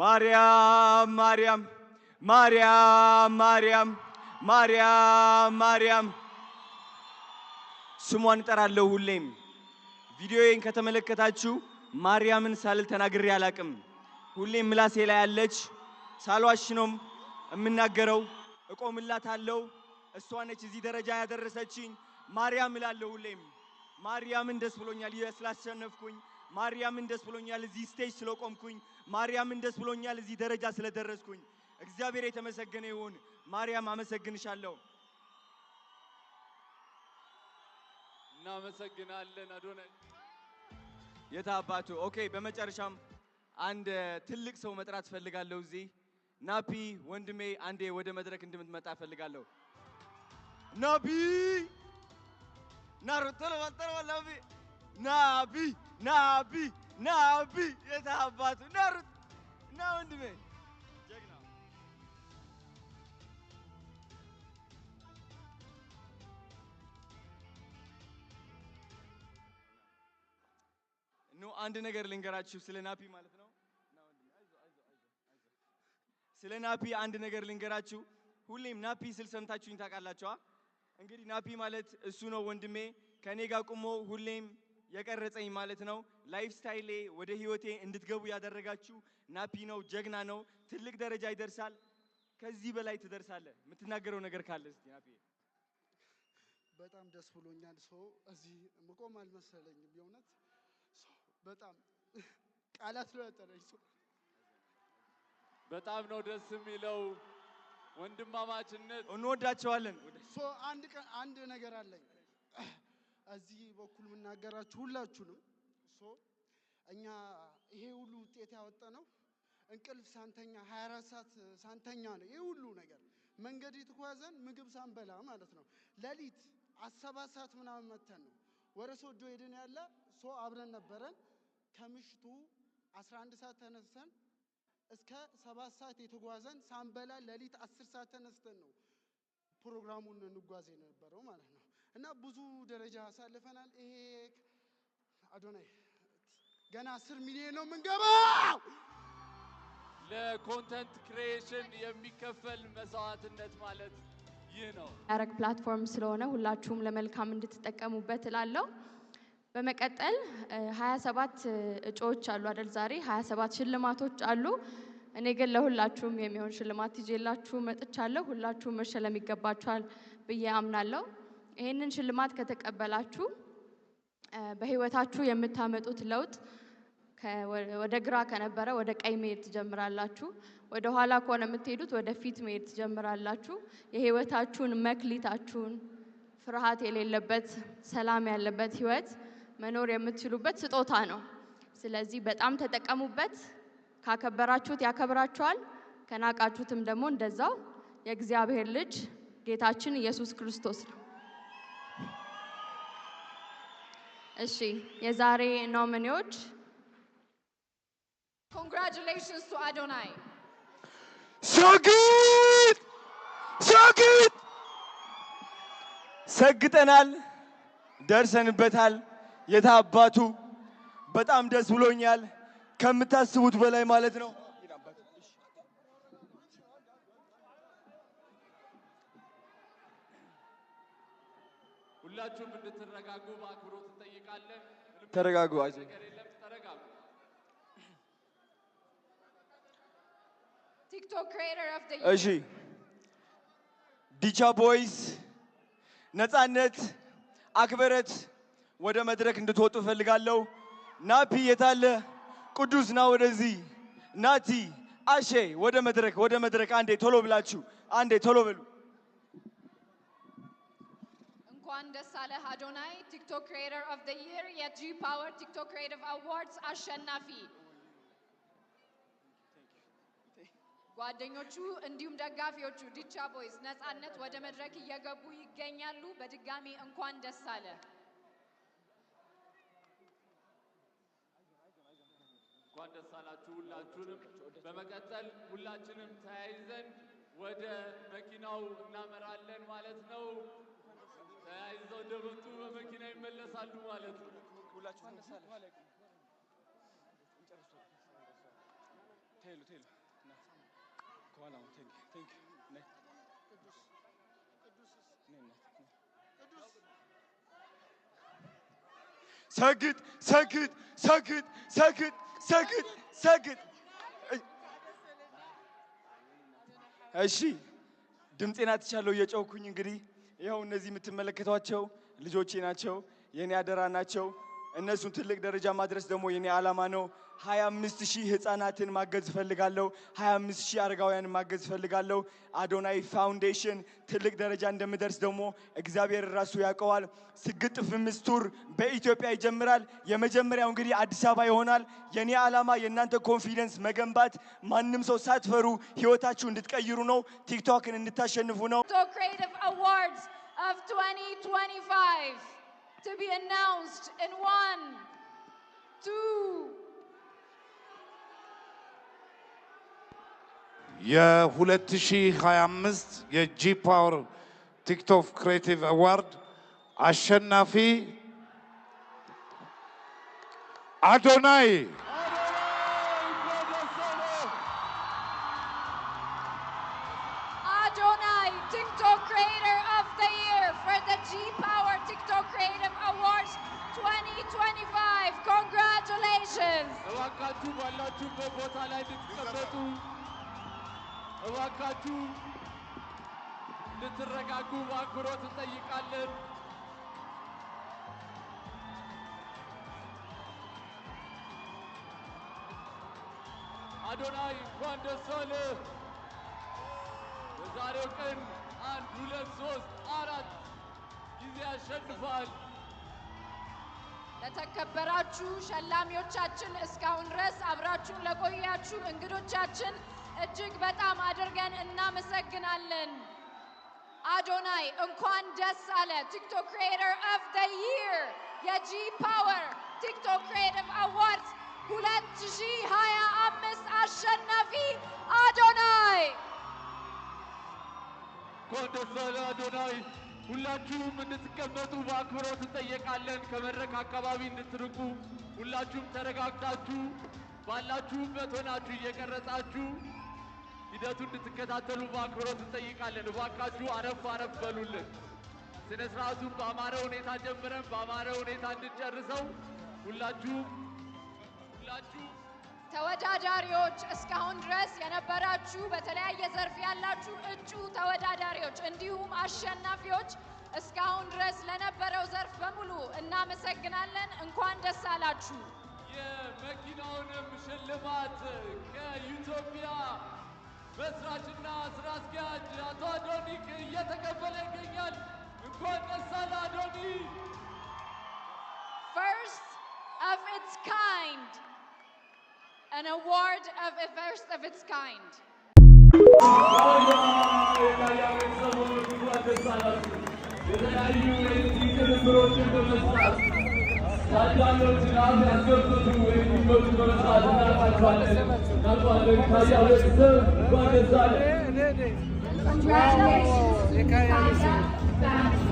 ማርያም ማርያም ማርያም ማርያም ማርያም ማርያም ስሟን እጠራለሁ ሁሌም። ቪዲዮዬን ከተመለከታችሁ ማርያምን ሳልል ተናግሬ አላቅም። ሁሌም ምላሴ ላይ ያለች ሳልዋሽ ነው የምናገረው። እቆምላታለሁ። እሷ ነች እዚህ ደረጃ ያደረሰችኝ። ማርያም እላለሁ ሁሌም። ማርያምን ደስ ብሎኛል ስላሸነፍኩኝ። ማርያምን ደስ ብሎኛል እዚህ ስቴጅ ስለቆምኩኝ። ማርያምን ደስ ብሎኛል እዚህ ደረጃ ስለደረስኩኝ። እግዚአብሔር የተመሰገነ ይሁን። ማርያም አመሰግንሻለሁ። እናመሰግናለን አዶናይ። የታባቱ ኦኬ። በመጨረሻም አንድ ትልቅ ሰው መጥራት ፈልጋለሁ። እዚህ ናፒ ወንድሜ አንዴ ወደ መድረክ እንድትመጣ ፈልጋለሁ። ናፒ ናቢ የታባቱ ናሩት ና ወንድሜ ጀግና ኑ አንድ ነገር ልንገራችሁ ስለ ናፒ ማለት ነው። ስለ ናፒ አንድ ነገር ልንገራችሁ። ሁሌም ናፒ ስል ሰምታችሁኝ ታውቃላችሁ። እንግዲህ ናፒ ማለት እሱ ነው ወንድሜ፣ ከኔ ጋር ቆሞ ሁሌም የቀረጸኝ ማለት ነው። ላይፍ ስታይሌ ወደ ህይወቴ እንድትገቡ ያደረጋችሁ ናፒ ነው። ጀግና ነው። ትልቅ ደረጃ ይደርሳል። ከዚህ በላይ ትደርሳለህ። የምትናገረው ነገር ካለ እስቲ ናፒ። በጣም ደስ ብሎኛል። እዚህ መቆም አልመሰለኝም። የእውነት በጣም ቃላት ነው ያጠረኝ። በጣም ነው ደስ የሚለው ወንድማማችነት። እንወዳቸዋለን። አንድ ነገር አለኝ እዚህ በኩል የምናገራችሁ ሁላችሁንም። እኛ ይሄ ሁሉ ውጤት ያወጣነው እንቅልፍ ሳንተኛ 24 ሰዓት ሳንተኛ ነው። ይሄ ሁሉ ነገር መንገድ የተጓዘን ምግብ ሳንበላ ማለት ነው። ሌሊት 7 ሰዓት ምናምን መተን ነው ወደ ሶዶ ሄደን ያለ አብረን ነበረን። ከምሽቱ 11 ሰዓት ተነስተን እስከ 7 ሰዓት የተጓዘን ሳንበላ ሌሊት 10 ሰዓት ተነስተን ነው ፕሮግራሙን እንጓዝ የነበረው ማለት ነው። እና ብዙ ደረጃ አሳልፈናል። ይሄ አዶናይ ገና 10 ሚሊዮን ነው የምንገባው። ለኮንተንት ክሪኤሽን የሚከፈል መስዋዕትነት ማለት ይህ ነው። ያረግ ፕላትፎርም ስለሆነ ሁላችሁም ለመልካም እንድትጠቀሙበት እላለሁ። በመቀጠል 27 እጩዎች አሉ አይደል? ዛሬ 27 ሽልማቶች አሉ። እኔ ግን ለሁላችሁም የሚሆን ሽልማት ይዤላችሁ መጥቻለሁ። ሁላችሁም መሸለም ይገባችኋል ብዬ አምናለሁ። ይሄንን ሽልማት ከተቀበላችሁ በህይወታችሁ የምታመጡት ለውጥ ወደ ግራ ከነበረ ወደ ቀኝ መሄድ ትጀምራላችሁ። ወደ ኋላ ከሆነ የምትሄዱት ወደ ፊት መሄድ ትጀምራላችሁ። የህይወታችሁን መክሊታችሁን ፍርሃት የሌለበት ሰላም ያለበት ህይወት መኖር የምትችሉበት ስጦታ ነው። ስለዚህ በጣም ተጠቀሙበት። ካከበራችሁት ያከብራችኋል፣ ከናቃችሁትም ደግሞ እንደዛው። የእግዚአብሔር ልጅ ጌታችን ኢየሱስ ክርስቶስ ነው። እሺ የዛሬ ኖሚኒዎች Congratulations to Adonai. So good! So good! ሰግጠናል፣ ደርሰንበታል። የታባቱ በጣም ደስ ብሎኛል ከምታስቡት በላይ ማለት ነው። ሁላችሁም እንድትረጋጉ በአክብሮት እንጠይቃለን። ተረጋጉ። አይዞህ ተረጋጉ። TikTok creator of the እሺ ዲቻ ቦይስ ነፃነት አክበረት ወደ መድረክ እንድትወጡ ፈልጋለሁ። ናፒ የታለ? ቅዱስ ና ወደዚህ። ናቲ አሼ ወደ መድረክ አንዴ ቶሎ ብላችሁ አንዴ ቶሎ በሉ። እንኳን ደስ አለህ አዶናይ ቲክቶክ ክሪኤተር ኦፍ ዘ ይር የጂ ፓወር ቲክቶክ ክሪኤቲቭ አዋርድስ አሸናፊ። ጓደኞቹ እንዲሁም ደጋፊዎቹ ዲቻ ቦይስ ነፃነት ወደ መድረክ እየገቡ ይገኛሉ። በድጋሚ እንኳን ደስ አለ። እንኳን ደስ አላችሁ ሁላችሁንም። በመቀጠል ሁላችንም ተያይዘን ወደ መኪናው እናመራለን ማለት ነው። ተያይዘው እንደመጡ በመኪና ይመለሳሉ ማለት ነው። ሁላችሁም ደስ አለ። ሰግጥ ሰግጥ ሰግጥ ሰግጥ ሰግጥ ሰግጥ። እሺ ድምፄን አጥቻለሁ እየጮኩኝ። እንግዲህ ይኸው እነዚህ የምትመለከቷቸው ልጆቼ ናቸው፣ የኔ አደራ ናቸው። እነሱን ትልቅ ደረጃ ማድረስ ደግሞ የኔ ዓላማ ነው። 25,000 ህፃናትን ማገዝ እፈልጋለሁ። 25,000 አረጋውያንን ማገዝ እፈልጋለሁ። አዶናይ ፋውንዴሽን ትልቅ ደረጃ እንደምደርስ ደግሞ እግዚአብሔር ራሱ ያውቀዋል። ስግጥ ፍምስ ቱር በኢትዮጵያ ይጀምራል። የመጀመሪያው እንግዲህ አዲስ አበባ ይሆናል። የኔ ዓላማ የእናንተ ኮንፊደንስ መገንባት፣ ማንም ሰው ሳትፈሩ ህይወታችሁ እንድትቀይሩ ነው። ቲክቶክን እንድታሸንፉ ነው። TikTok Creative Awards of 2025 to be announced in 1, 2. የ2025 የጂ ፓወር ቲክቶክ ክሬቲቭ አዋርድ አሸናፊ አዶናይ Adonai, TikTok Creator of the Year for the G Power TikTok Creative Awards 2025. Congratulations! እባካችሁ ባላችሁበት ቦታ ላይ እንድትቀመጡ፣ እባካችሁ እንድትረጋጉ በአክብሮት እንጠይቃለን። አዶናይ እንኳን ደስ አለህ። በዛሬው ቀን 1 2 3 4 ጊዜ አሸንፏል። ለተከበራችሁ ሸላሚዎቻችን፣ እስካሁን ድረስ አብራችሁን ለቆያችሁ እንግዶቻችን እጅግ በጣም አድርገን እናመሰግናለን። አዶናይ እንኳን ደስ አለ። ቲክቶክ ክሪኤተር ኦፍ ዘ ይር የጂ ፓወር ቲክቶክ ክሪኤቲቭ አዋርድስ 2025 አሸናፊ አዶናይ። እንኳን ደስ አለ አዶናይ። ሁላችሁም እንድትቀመጡ በአክብሮት እንጠየቃለን። ከመድረክ አካባቢ እንድትርቁ፣ ሁላችሁም ተረጋግታችሁ ባላችሁበት ሆናችሁ እየቀረጻችሁ ሂደቱ እንድትከታተሉ በአክብሮት እንጠይቃለን። እባካችሁ አረፍ አረፍ በሉልን። ስነ ስርዓቱን በአማረ ሁኔታ ጀምረን በአማረ ሁኔታ እንድንጨርሰው ሁላችሁም ተወዳዳሪዎች፣ እስካሁን ድረስ የነበራችሁ በተለያየ ዘርፍ ያላችሁ እጩ ተወዳዳሪዎች እንዲሁም አሸናፊዎች እስካሁን ድረስ ለነበረው ዘርፍ በሙሉ እናመሰግናለን። እንኳን ደስ አላችሁ። የመኪናውንም ሽልማት ከኢትዮጵያ መስራችና ስራ አስኪያጅ አቶ አዶኒክ እየተቀበለ ይገኛል። እንኳን ደስ አለ አዶኒ። First of its kind. An award of a first of its kind. Congratulations.